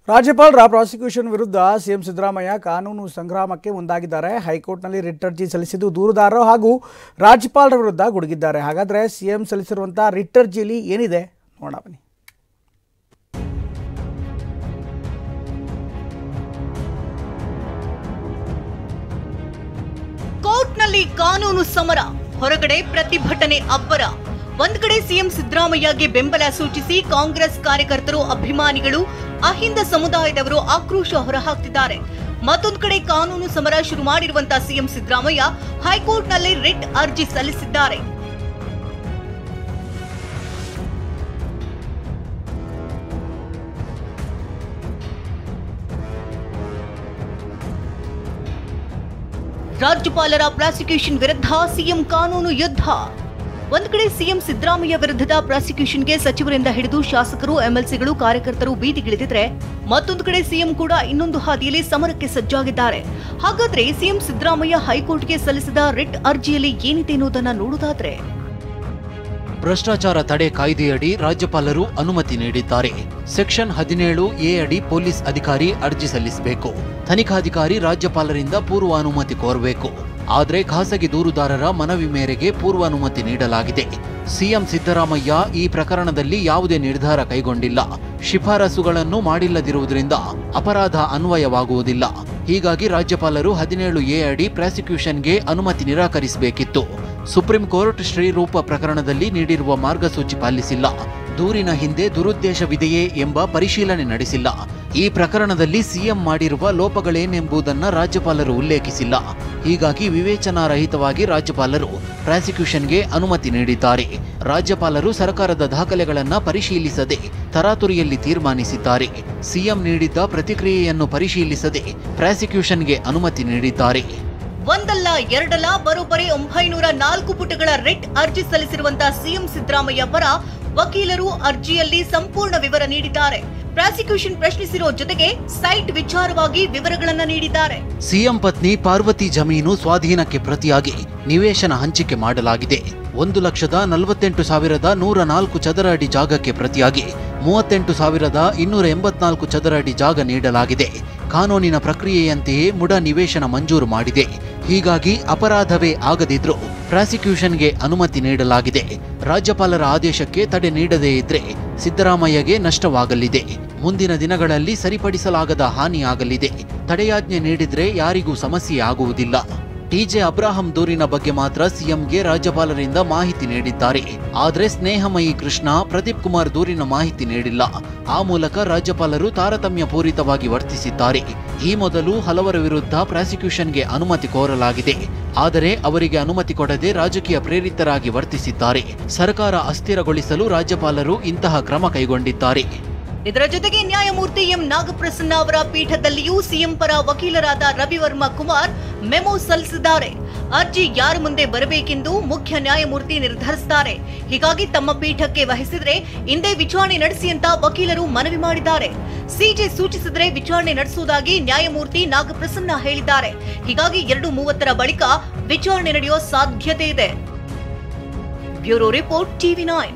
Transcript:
ರಾಜ್ಯಪಾಲರ ಪ್ರಾಸಿಕ್ಯೂಷನ್ ವಿರುದ್ಧ ಸಿಎಂ ಸಿದ್ದರಾಮಯ್ಯ ಕಾನೂನು ಸಂಗ್ರಾಮಕ್ಕೆ ಮುಂದಾಗಿದ್ದಾರೆ. ಹೈಕೋರ್ಟ್ನಲ್ಲಿ ರಿಟ್ ಅರ್ಜಿ ಸಲ್ಲಿಸಿದ್ದು ದೂರುದಾರರು ಹಾಗೂ ರಾಜ್ಯಪಾಲರ ವಿರುದ್ಧ ಗುಡುಗಿದ್ದಾರೆ. ಹಾಗಾದರೆ ಸಿಎಂ ಸಲ್ಲಿಸಿರುವಂತಹ ರಿಟ್ ಅರ್ಜಿಯಲ್ಲಿ ಏನಿದೆ ನೋಡೋಣ ಬನ್ನಿ. ಕೋರ್ಟ್ನಲ್ಲಿ ಕಾನೂನು ಸಮರ, ಹೊರಗಡೆ ಪ್ರತಿಭಟನೆ ಅಬ್ಬರ. ಒಂದ್ ಕಡೆ ಸಿಎಂ ಸಿದ್ದರಾಮಯ್ಯಗೆ ಬೆಂಬಲ ಸೂಚಿಸಿ ಕಾಂಗ್ರೆಸ್ ಕಾರ್ಯಕರ್ತರು, ಅಭಿಮಾನಿಗಳು, ಅಹಿಂದ ಸಮುದಾಯದವರು ಆಕ್ರೋಶ ಹೊರಹಾಕ್ತಿದ್ದಾರೆ. ಮತ್ತೊಂದು ಕಡೆ ಕಾನೂನು ಸಮರ ಶುರು ಮಾಡಿರುವಂತಹ ಸಿಎಂ ಸಿದ್ದರಾಮಯ್ಯ ಹೈಕೋರ್ಟ್ನಲ್ಲಿ ರಿಟ್ ಅರ್ಜಿ ಸಲ್ಲಿಸಿದ್ದಾರೆ. ರಾಜ್ಯಪಾಲರ ಪ್ರಾಸಿಕ್ಯೂಷನ್ ವಿರುದ್ಧ ಸಿಎಂ ಕಾನೂನು ಯುದ್ಧ. ಒಂದ್ ಕಡೆ ಸಿಎಂ ಸಿದ್ದರಾಮಯ್ಯ ವಿರುದ್ಧದ ಪ್ರಾಸಿಕ್ಯೂಷನ್ಗೆ ಸಚಿವರಿಂದ ಹಿಡಿದು ಶಾಸಕರು, ಎಂಎಲ್ಸಿಗಳು, ಕಾರ್ಯಕರ್ತರು ಬೀದಿಗಿಳಿದಿದ್ರೆ, ಮತ್ತೊಂದು ಕಡೆ ಸಿಎಂ ಕೂಡ ಇನ್ನೊಂದು ಹಾದಿಯಲ್ಲಿ ಸಮರಕ್ಕೆ ಸಜ್ಜಾಗಿದ್ದಾರೆ. ಹಾಗಾದ್ರೆ ಸಿಎಂ ಸಿದ್ದರಾಮಯ್ಯ ಹೈಕೋರ್ಟ್ಗೆ ಸಲ್ಲಿಸಿದ ರಿಟ್ ಅರ್ಜಿಯಲ್ಲಿ ಏನಿದೆ ಅನ್ನೋದನ್ನ ನೋಡುವುದಾದ್ರೆ, ಭ್ರಷ್ಟಾಚಾರ ತಡೆ ಕಾಯ್ದೆಯಡಿ ರಾಜ್ಯಪಾಲರು ಅನುಮತಿ ನೀಡಿದ್ದಾರೆ. ಸೆಕ್ಷನ್ 17A ಅಡಿ ಪೊಲೀಸ್ ಅಧಿಕಾರಿ ಅರ್ಜಿ ಸಲ್ಲಿಸಬೇಕು. ತನಿಖಾಧಿಕಾರಿ ರಾಜ್ಯಪಾಲರಿಂದ ಪೂರ್ವಾನುಮತಿ ಕೋರಬೇಕು. ಆದರೆ ಖಾಸಗಿ ದೂರುದಾರರ ಮನವಿ ಮೇರೆಗೆ ಪೂರ್ವಾನುಮತಿ ನೀಡಲಾಗಿದೆ. ಸಿಎಂ ಸಿದ್ದರಾಮಯ್ಯ ಈ ಪ್ರಕರಣದಲ್ಲಿ ಯಾವುದೇ ನಿರ್ಧಾರ ಕೈಗೊಂಡಿಲ್ಲ. ಶಿಫಾರಸುಗಳನ್ನು ಮಾಡಿಲ್ಲದಿರುವುದರಿಂದ ಅಪರಾಧ ಅನ್ವಯವಾಗುವುದಿಲ್ಲ. ಹೀಗಾಗಿ ರಾಜ್ಯಪಾಲರು 17A ಅಡಿ ಪ್ರಾಸಿಕ್ಯೂಷನ್ಗೆ ಅನುಮತಿ ನಿರಾಕರಿಸಬೇಕಿತ್ತು. ಸುಪ್ರೀಂ ಕೋರ್ಟ್ ಶ್ರೀರೂಪ ಪ್ರಕರಣದಲ್ಲಿ ನೀಡಿರುವ ಮಾರ್ಗಸೂಚಿ ಪಾಲಿಸಿಲ್ಲ. ದೂರಿನ ಹಿಂದೆ ದುರುದ್ದೇಶವಿದೆಯೇ ಎಂಬ ಪರಿಶೀಲನೆ ನಡೆಸಿಲ್ಲ. ಈ ಪ್ರಕರಣದಲ್ಲಿ ಸಿಎಂ ಮಾಡಿರುವ ಲೋಪಗಳೇನೆಂಬುದನ್ನು ರಾಜ್ಯಪಾಲರು ಉಲ್ಲೇಖಿಸಿಲ್ಲ. ಹೀಗಾಗಿ ವಿವೇಚನಾರಹಿತವಾಗಿ ರಾಜ್ಯಪಾಲರು ಪ್ರಾಸಿಕ್ಯೂಷನ್ಗೆ ಅನುಮತಿ ನೀಡಿದ್ದಾರೆ. ರಾಜ್ಯಪಾಲರು ಸರ್ಕಾರದ ದಾಖಲೆಗಳನ್ನು ಪರಿಶೀಲಿಸದೆ ತರಾತುರಿಯಲ್ಲಿ ತೀರ್ಮಾನಿಸಿದ್ದಾರೆ. ಸಿಎಂ ನೀಡಿದ್ದ ಪ್ರತಿಕ್ರಿಯೆಯನ್ನು ಪರಿಶೀಲಿಸದೆ ಪ್ರಾಸಿಕ್ಯೂಷನ್ಗೆ ಅನುಮತಿ ನೀಡಿದ್ದಾರೆ. ಒಂದಲ್ಲ ಎರಡಲ್ಲ ಬರೋಬ್ಬರಿ 904 ಪುಟಗಳ ರಿಟ್ ಅರ್ಜಿ ಸಲ್ಲಿಸಿರುವಂತಹ ಸಿಎಂ ಸಿದ್ದರಾಮಯ್ಯ ಪರ ವಕೀಲರು ಅರ್ಜಿಯಲ್ಲಿ ಸಂಪೂರ್ಣ ವಿವರ ನೀಡಿದ್ದಾರೆ. ಪ್ರಾಸಿಕ್ಯೂಷನ್ ಪ್ರಶ್ನಿಸಿರೋ ಜೊತೆಗೆ ಸೈಟ್ ವಿಚಾರವಾಗಿ ವಿವರಗಳನ್ನು ನೀಡಿದ್ದಾರೆ. ಸಿಎಂ ಪತ್ನಿ ಪಾರ್ವತಿ ಜಮೀನು ಸ್ವಾಧೀನಕ್ಕೆ ಪ್ರತಿಯಾಗಿ ನಿವೇಶನ ಹಂಚಿಕೆ ಮಾಡಲಾಗಿದೆ. 1,48,104 ಚದರ ಅಡಿ ಜಾಗಕ್ಕೆ ಪ್ರತಿಯಾಗಿ 38,284 ಚದರ ಅಡಿ ಜಾಗ ನೀಡಲಾಗಿದೆ. ಕಾನೂನಿನ ಪ್ರಕ್ರಿಯೆಯಂತೆಯೇ ಮುಡ ನಿವೇಶನ ಮಂಜೂರು ಮಾಡಿದೆ. ಹೀಗಾಗಿ ಅಪರಾಧವೇ ಆಗದಿದ್ರೂ ಪ್ರಾಸಿಕ್ಯೂಷನ್ಗೆ ಅನುಮತಿ ನೀಡಲಾಗಿದೆ. ರಾಜ್ಯಪಾಲರ ಆದೇಶಕ್ಕೆ ತಡೆ ನೀಡದೇ ಇದ್ರೆ ಸಿದ್ದರಾಮಯ್ಯಗೆ ನಷ್ಟವಾಗಲಿದೆ. ಮುಂದಿನ ದಿನಗಳಲ್ಲಿ ಸರಿಪಡಿಸಲಾಗದ ಹಾನಿಯಾಗಲಿದೆ. ತಡೆಯಾಜ್ಞೆ ನೀಡಿದ್ರೆ ಯಾರಿಗೂ ಸಮಸ್ಯೆ ಆಗುವುದಿಲ್ಲ. ಟಿಜೆ ಅಬ್ರಾಹಂ ದೂರಿನ ಬಗ್ಗೆ ಮಾತ್ರ ಸಿಎಂಗೆ ರಾಜ್ಯಪಾಲರಿಂದ ಮಾಹಿತಿ ನೀಡಿದ್ದಾರೆ. ಆದರೆ ಸ್ನೇಹಮಯಿ ಕೃಷ್ಣ, ಪ್ರದೀಪ್ ಕುಮಾರ್ ದೂರಿನ ಮಾಹಿತಿ ನೀಡಿಲ್ಲ. ಆ ಮೂಲಕ ರಾಜ್ಯಪಾಲರು ತಾರತಮ್ಯ ಪೂರಿತವಾಗಿ ವರ್ತಿಸಿದ್ದಾರೆ. ಈ ಮೊದಲು ಹಲವರ ವಿರುದ್ಧ ಪ್ರಾಸಿಕ್ಯೂಷನ್ಗೆ ಅನುಮತಿ ಕೋರಲಾಗಿದೆ. ಆದರೆ ಅವರಿಗೆ ಅನುಮತಿ ಕೊಡದೆ ರಾಜಕೀಯ ಪ್ರೇರಿತರಾಗಿ ವರ್ತಿಸಿದ್ದಾರೆ. ಸರ್ಕಾರ ಅಸ್ಥಿರಗೊಳಿಸಲು ರಾಜ್ಯಪಾಲರು ಇಂತಹ ಕ್ರಮ ಕೈಗೊಂಡಿದ್ದಾರೆ. ಇದರ ಜೊತೆಗೆ ನ್ಯಾಯಮೂರ್ತಿ ಎಂ ನಾಗಪ್ರಸನ್ನ ಅವರ ಪೀಠದಲ್ಲಿಯೂ ಸಿಎಂ ಪರ ವಕೀಲರಾದ ರವಿವರ್ಮ ಕುಮಾರ್ ಮೆಮೊ ಸಲ್ಲಿಸಿದ್ದಾರೆ. ಅರ್ಜಿ ಯಾರ ಮುಂದೆ ಬರಬೇಕೆಂದು ಮುಖ್ಯ ನ್ಯಾಯಮೂರ್ತಿ ನಿರ್ಧರಿಸಿದ್ದಾರೆ. ಹೀಗಾಗಿ ತಮ್ಮ ಪೀಠಕ್ಕೆ ವಹಿಸಿದ್ರೆ ಇಂದೇ ವಿಚಾರಣೆ ನಡೆಸಿ ಅಂತ ವಕೀಲರು ಮನವಿ ಮಾಡಿದ್ದಾರೆ. ಸಿಜೆ ಸೂಚಿಸಿದ್ರೆ ವಿಚಾರಣೆ ನಡೆಸುವುದಾಗಿ ನ್ಯಾಯಮೂರ್ತಿ ನಾಗಪ್ರಸನ್ನ ಹೇಳಿದ್ದಾರೆ. ಹೀಗಾಗಿ 2:30 ಬಳಿಕ ವಿಚಾರಣೆ ನಡೆಯುವ ಸಾಧ್ಯತೆ ಇದೆ. Bureau report TV9.